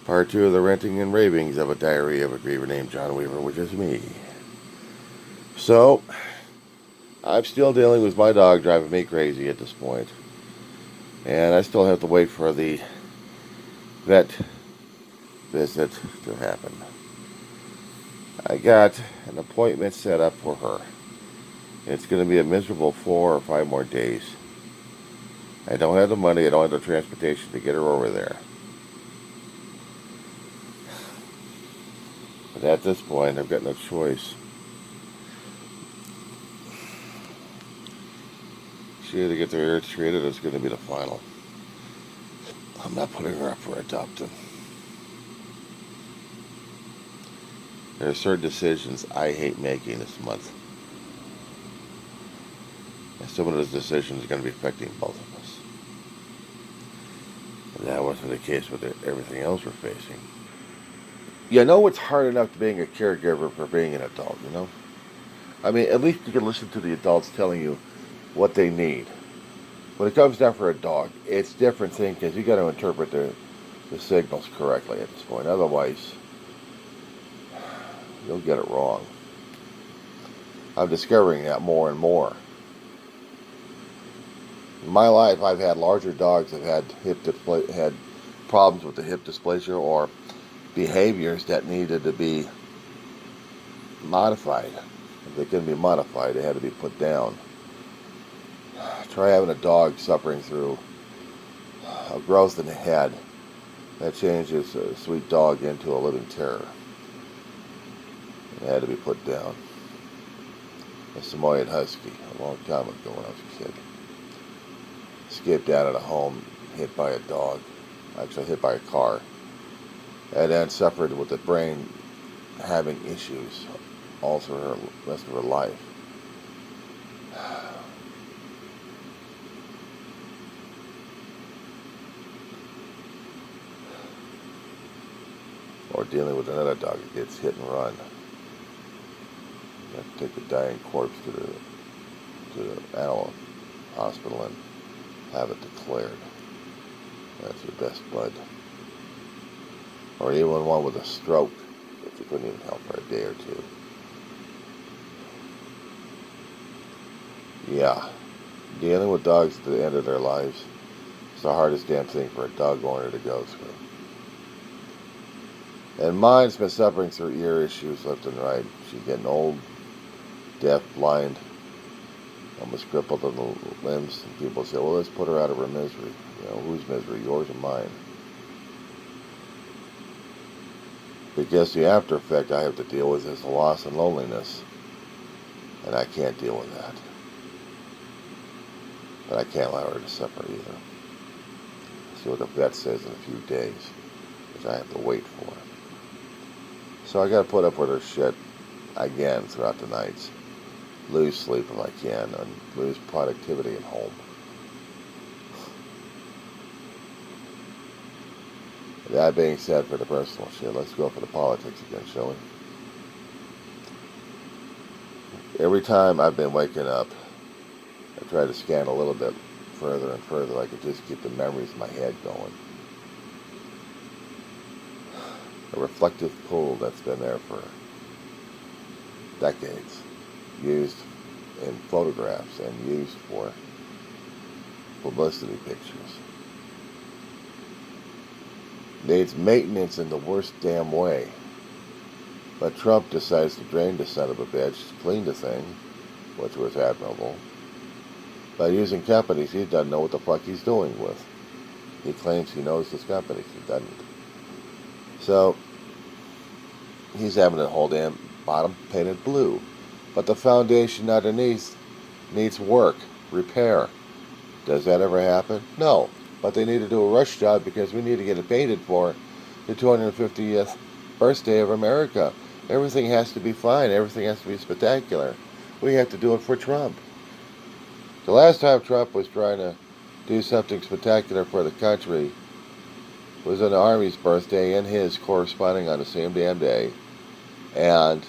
Part 2 of the ranting and ravings of a diary of a griever named John Weaver, which is me. So, I'm still dealing with my dog driving me crazy at this point. And I still have to wait for the vet visit to happen. I got an appointment set up for her. It's going to be a miserable 4 or 5 more days. I don't have the money, I don't have the transportation to get her over there. But at this point, I've got no choice. She had to get their ears treated, it's going to be the final. I'm not putting her up for adoption. There are certain decisions I hate making this month. And some of those decisions are going to be affecting both of us. And that wasn't the case with everything else we're facing. You know it's hard enough being a caregiver for being an adult, you know? I mean, at least you can listen to the adults telling you what they need. When it comes down for a dog, it's a different thing because you got to interpret the signals correctly at this point. Otherwise, you'll get it wrong. I'm discovering that more and more. In my life, I've had larger dogs that had problems with the hip dysplasia or behaviors that needed to be modified. If they couldn't be modified, they had to be put down. Try having a dog suffering through a growth in the head that changes a sweet dog into a living terror. It had to be put down. A Samoyed Husky, a long time ago when I was a kid. Escaped out of the home, hit by a dog, actually hit by a car, and then suffered with the brain having issues all through the rest of her life. Or dealing with another dog that gets hit and run. You have to take the dying corpse to the animal hospital and have it declared. That's your best bud. Or even one with a stroke that you couldn't even help for a day or two. Yeah, dealing with dogs at the end of their lives is the hardest damn thing for a dog owner to go through. And mine's been suffering through ear issues left and right. She's getting old, deaf, blind, almost crippled in the limbs. And people say, well, let's put her out of her misery. You know, whose misery, yours or mine? Because the after effect I have to deal with is the loss and loneliness. And I can't deal with that. But I can't allow her to suffer either. See what the vet says in a few days, which I have to wait for. So I got to put up with her shit again throughout the nights. Lose sleep if I can, and lose productivity at home. That being said, for the personal shit, let's go for the politics again, shall we? Every time I've been waking up, I try to scan a little bit further and further. I could just keep the memories in my head going. A reflective pool that's been there for decades, used in photographs and used for publicity pictures. Needs maintenance in the worst damn way. But Trump decides to drain the son of a bitch, clean the thing, which was admirable, by using companies he doesn't know what the fuck he's doing with. He claims he knows his companies, he doesn't. So, he's having the whole damn bottom painted blue. But the foundation underneath needs work, repair. Does that ever happen? No. But they need to do a rush job because we need to get it painted for the 250th birthday of America. Everything has to be fine. Everything has to be spectacular. We have to do it for Trump. The last time Trump was trying to do something spectacular for the country was on the Army's birthday and his corresponding on the same damn day, and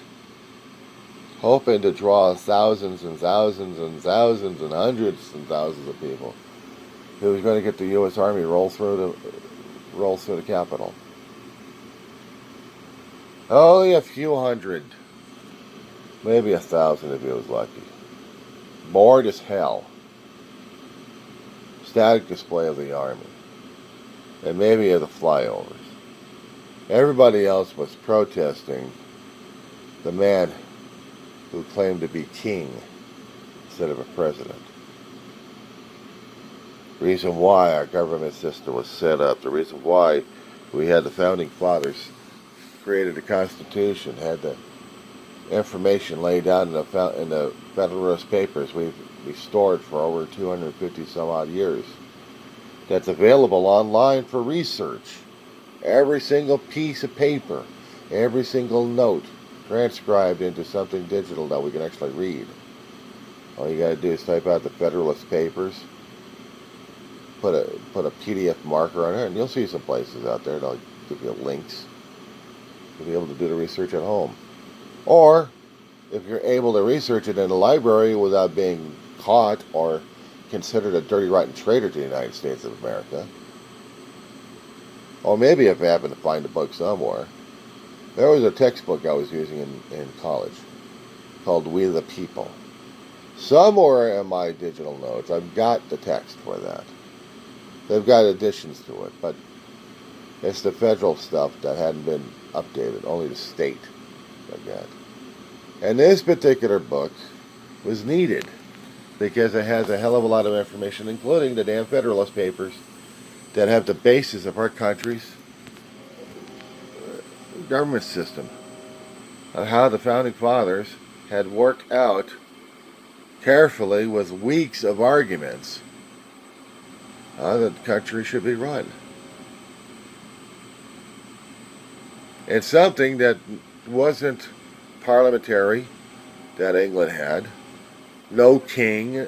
hoping to draw thousands and thousands and thousands and hundreds and thousands of people. He was going to get the U.S. Army roll through the Capitol. Only a few hundred, maybe 1,000 if he was lucky. Bored as hell. Static display of the army. And maybe of the flyovers. Everybody else was protesting the man who claimed to be king instead of a president. The reason why our government system was set up, the reason why we had the founding fathers created the Constitution, had the information laid out in the Federalist Papers we've stored for over 250 some odd years. That's available online for research. Every single piece of paper, every single note, transcribed into something digital that we can actually read. All you got to do is type out the Federalist Papers, put a PDF marker on it, and you'll see some places out there that'll give you links. You'll be able to do the research at home. Or, if you're able to research it in a library without being caught or considered a dirty, rotten traitor to the United States of America, or maybe if you happen to find a book somewhere, there was a textbook I was using in college called We the People. Somewhere in my digital notes, I've got the text for that. They've got additions to it, but it's the federal stuff that hadn't been updated, only the state like that. And this particular book was needed because it has a hell of a lot of information, including the damn Federalist Papers that have the basis of our country's government system, on how the founding fathers had worked out carefully with weeks of arguments how the country should be run. It's something that wasn't parliamentary that England had. No king,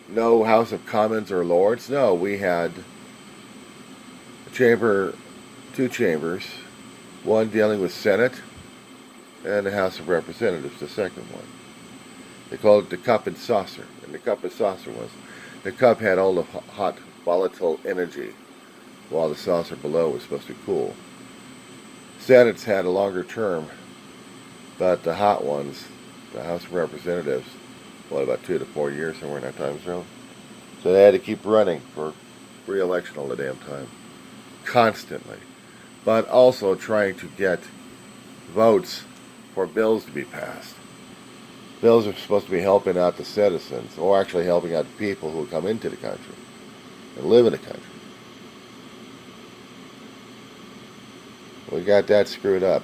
no House of Commons or Lords. No, we had two chambers, one dealing with Senate and the House of Representatives, the second one. They called it the cup and saucer. And the cup and saucer was, the cup had all the hot, volatile energy, while the saucer below was supposed to be cool. Senate's had a longer term, but the hot ones, the House of Representatives, about 2 to 4 years, somewhere in that time zone. So they had to keep running for re-election all the damn time. Constantly. But also trying to get votes for bills to be passed. Bills are supposed to be helping out the citizens, or actually helping out the people who come into the country and live in the country. We got that screwed up.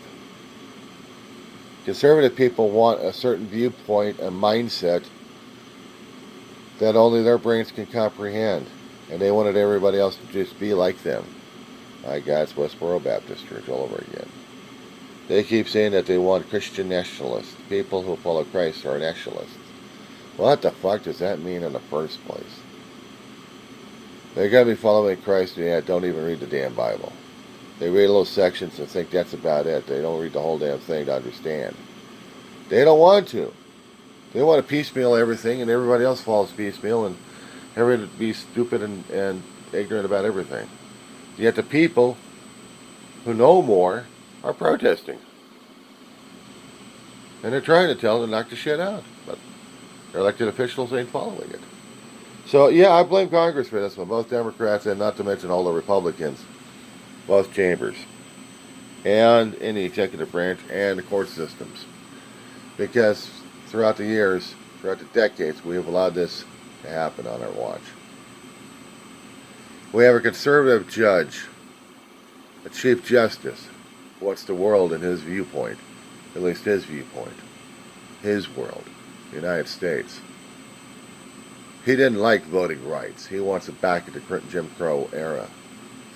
Conservative people want a certain viewpoint and mindset that only their brains can comprehend, and they wanted everybody else to just be like them. My God, it's Westboro Baptist Church all over again. They keep saying that they want Christian nationalists. People who follow Christ are nationalists. What the fuck does that mean in the first place? They gotta be following Christ and yet don't even read the damn Bible. They read little sections and think that's about it. They don't read the whole damn thing to understand. They don't want to. They want to piecemeal everything, and everybody else follows piecemeal, and everybody be stupid and ignorant about everything. Yet the people who know more are protesting. And they're trying to tell them to knock the shit out. But their elected officials ain't following it. So, yeah, I blame Congress for this one. Both Democrats and not to mention all the Republicans. Both chambers. And in the executive branch and the court systems. Because throughout the years, throughout the decades, we have allowed this to happen on our watch. We have a conservative judge, a chief justice, who wants the world in his viewpoint, at least his viewpoint, his world, the United States. He didn't like voting rights. He wants it back in the Jim Crow era.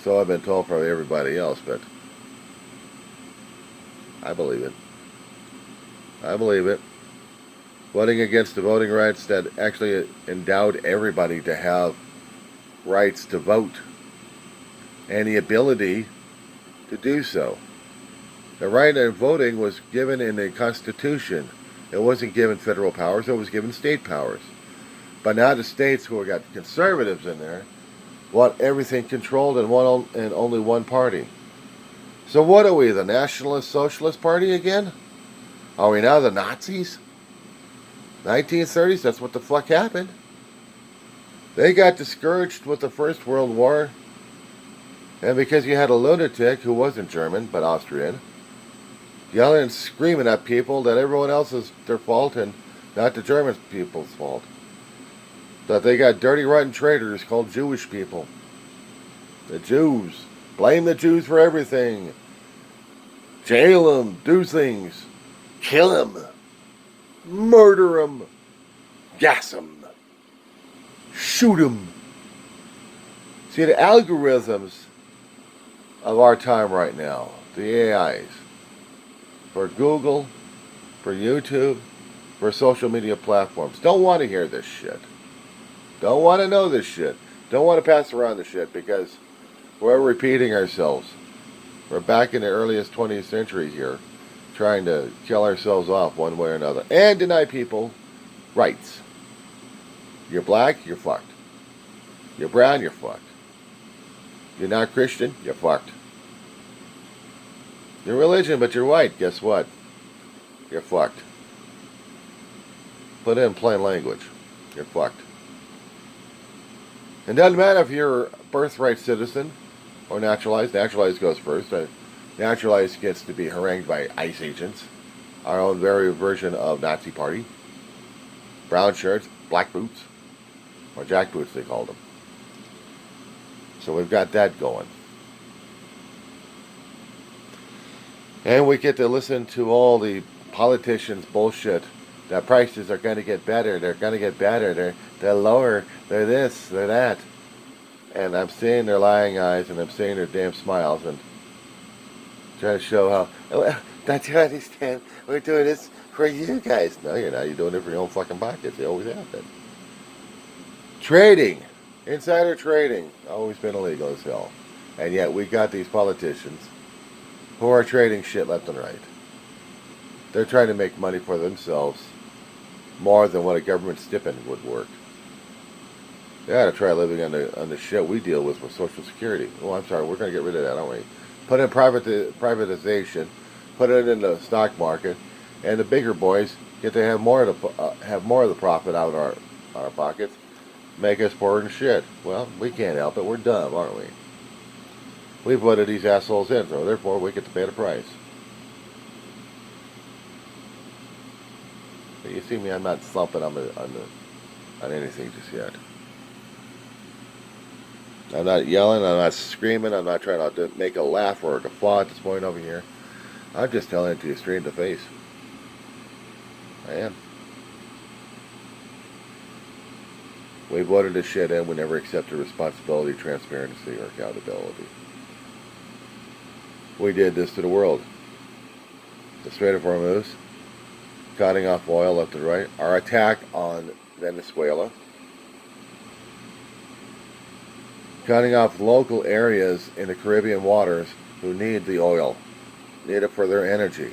So I've been told from everybody else, but I believe it. I believe it. Voting against the voting rights that actually endowed everybody to have rights to vote and the ability to do so. The right of voting was given in the Constitution. It wasn't given federal powers, it was given state powers. But now the states who have got conservatives in there want everything controlled in one and only one party. So what are we, the Nationalist Socialist Party again? Are we now the Nazis? 1930s, that's what the fuck happened. They got discouraged with the First World War, and because you had a lunatic who wasn't German, but Austrian, yelling and screaming at people that everyone else is their fault and not the German people's fault. That they got dirty, rotten traitors called Jewish people. The Jews. Blame the Jews for everything. Jail them. Do things. Kill them. Murder them. Gas them. Shoot them. See, the algorithms of our time right now, the AIs, for Google, for YouTube, for social media platforms, don't want to hear this shit. Don't want to know this shit. Don't want to pass around this shit because we're repeating ourselves. We're back in the earliest 20th century here, trying to kill ourselves off one way or another and deny people rights. You're black, you're fucked. You're brown, you're fucked. You're not Christian, you're fucked. You're religion, but you're white, guess what? You're fucked. Put it in plain language. You're fucked. It doesn't matter if you're a birthright citizen or naturalized. Naturalized goes first. Naturalized gets to be harangued by ICE agents. Our own very version of Nazi Party. Brown shirts, black boots, or jackboots they called them. So we've got that going. And we get to listen to all the politicians' bullshit. That prices are going to get better. They're going to get better. They're lower. They're this. They're that. And I'm seeing their lying eyes, and I'm seeing their damn smiles, and trying to show how. Oh, don't you understand? We're doing this for you guys. No, you're not. You're doing it for your own fucking pockets. You always have been. Trading, insider trading, always been illegal as hell, and yet we got these politicians who are trading shit left and right. They're trying to make money for themselves more than what a government stipend would work. They ought to try living on the shit we deal with Social Security. Oh, I'm sorry, we're going to get rid of that, aren't we? Put in privatization, put it in the stock market, and the bigger boys get to have more of the profit out of our pockets, make us poor and shit. Well, we can't help it. We're dumb, aren't we? We voted these assholes in, so therefore we get to pay the price. You see me, I'm not thumping on anything just yet. I'm not yelling, I'm not screaming, I'm not trying to make a laugh or a guffaw at this point over here. I'm just telling it to you straight in the face. I am. We voted this shit in, we never accepted responsibility, transparency, or accountability. We did this to the world. The Strait of Hormuz, cutting off oil left and right, our attack on Venezuela, cutting off local areas in the Caribbean waters who need the oil, need it for their energy.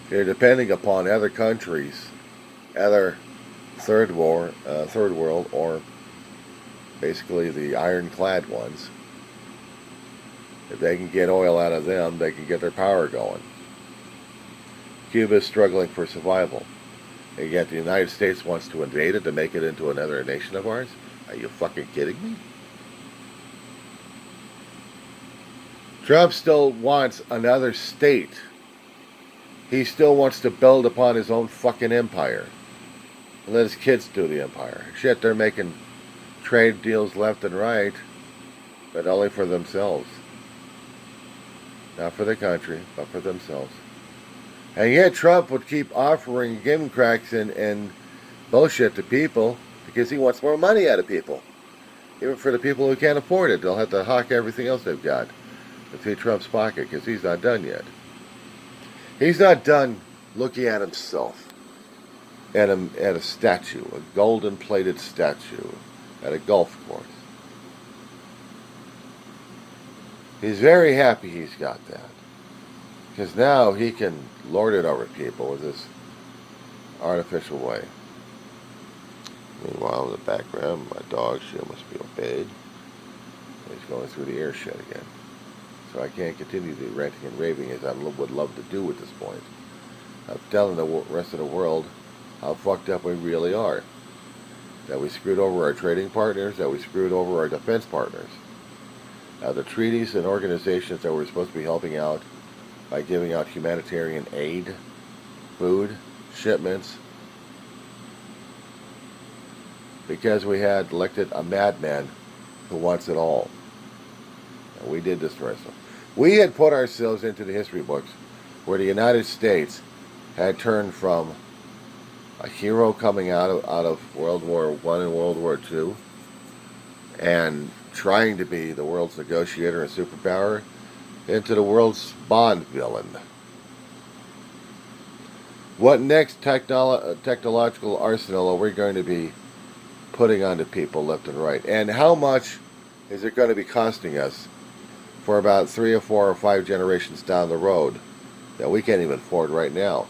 They're depending upon other countries, other third world, or basically the ironclad ones. If they can get oil out of them, they can get their power going. Cuba is struggling for survival. And yet the United States wants to invade it to make it into another nation of ours? Are you fucking kidding me? Trump still wants another state. He still wants to build upon his own fucking empire. And let his kids do the empire. Shit, they're making trade deals left and right, but only for themselves. Not for the country, but for themselves. And yet Trump would keep offering gimcracks and bullshit to people because he wants more money out of people. Even for the people who can't afford it, they'll have to hawk everything else they've got into Trump's pocket because he's not done yet. He's not done looking at himself at a statue, a golden-plated statue at a golf course. He's very happy he's got that. Because now he can lord it over people with this artificial way. Meanwhile, in the background, my dog, she must be obeyed. He's going through the air shit again. So I can't continue the ranting and raving as I would love to do at this point. I'm telling the rest of the world how fucked up we really are. That we screwed over our trading partners, that we screwed over our defense partners. The treaties and organizations that were supposed to be helping out by giving out humanitarian aid, food, shipments, because we had elected a madman who wants it all. And we did destroy them. We had put ourselves into the history books where the United States had turned from a hero coming out of World War I and World War II and trying to be the world's negotiator and superpower into the world's Bond villain. What next technological arsenal are we going to be putting onto people left and right? And how much is it going to be costing us for about 3 or 4 or 5 generations down the road that we can't even afford right now?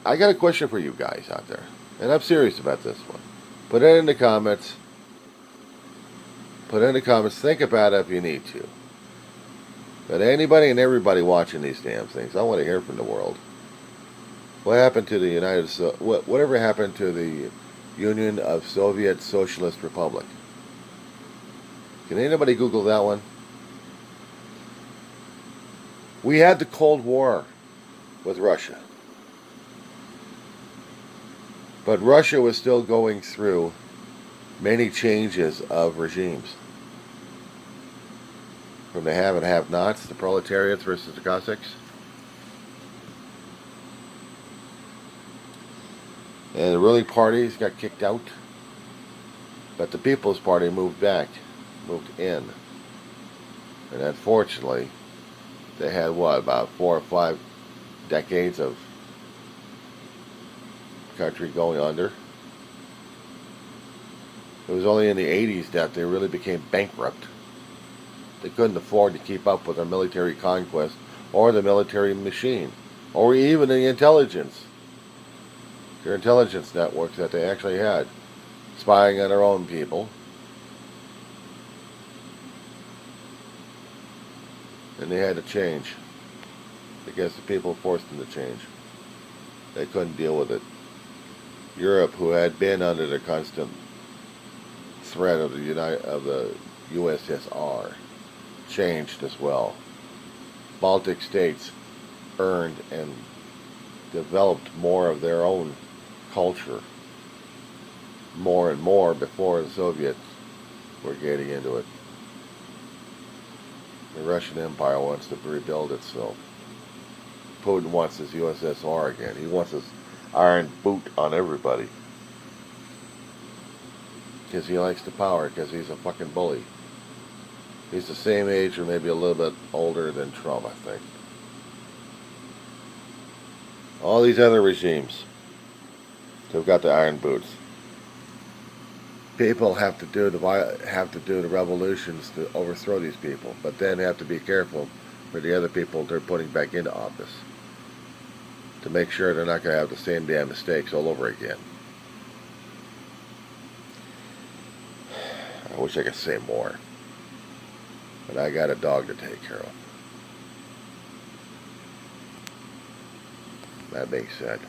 I got a question for you guys out there, and I'm serious about this one. Put it in the comments. Put it in the comments. Think about it if you need to. But anybody and everybody watching these damn things, I want to hear from the world. What happened to the whatever happened to the Union of Soviet Socialist Republic? Can anybody Google that one? We had the Cold War with Russia. But Russia was still going through many changes of regimes. From the have and have-nots, the proletariats versus the Cossacks. And the ruling parties got kicked out. But the People's Party moved in. And unfortunately, they had about 4 or 5 decades of country going under. It was only in the 80s that they really became bankrupt. They couldn't afford to keep up with their military conquest or the military machine or even the intelligence. Their intelligence networks that they actually had, spying on their own people. And they had to change because the people forced them to change. They couldn't deal with it. Europe, who had been under the constant threat of the USSR, changed as well. Baltic states earned and developed more of their own culture, more and more before the Soviets were getting into it. The Russian Empire wants to rebuild itself. Putin wants his USSR again. He wants his iron boot on everybody. Because he likes the power, because he's a fucking bully. He's the same age or maybe a little bit older than Trump, I think. All these other regimes have got the iron boots. People have to do the revolutions to overthrow these people, but then have to be careful for the other people they're putting back into office to make sure they're not going to have the same damn mistakes all over again. I wish I could say more, but I got a dog to take care of. That being said,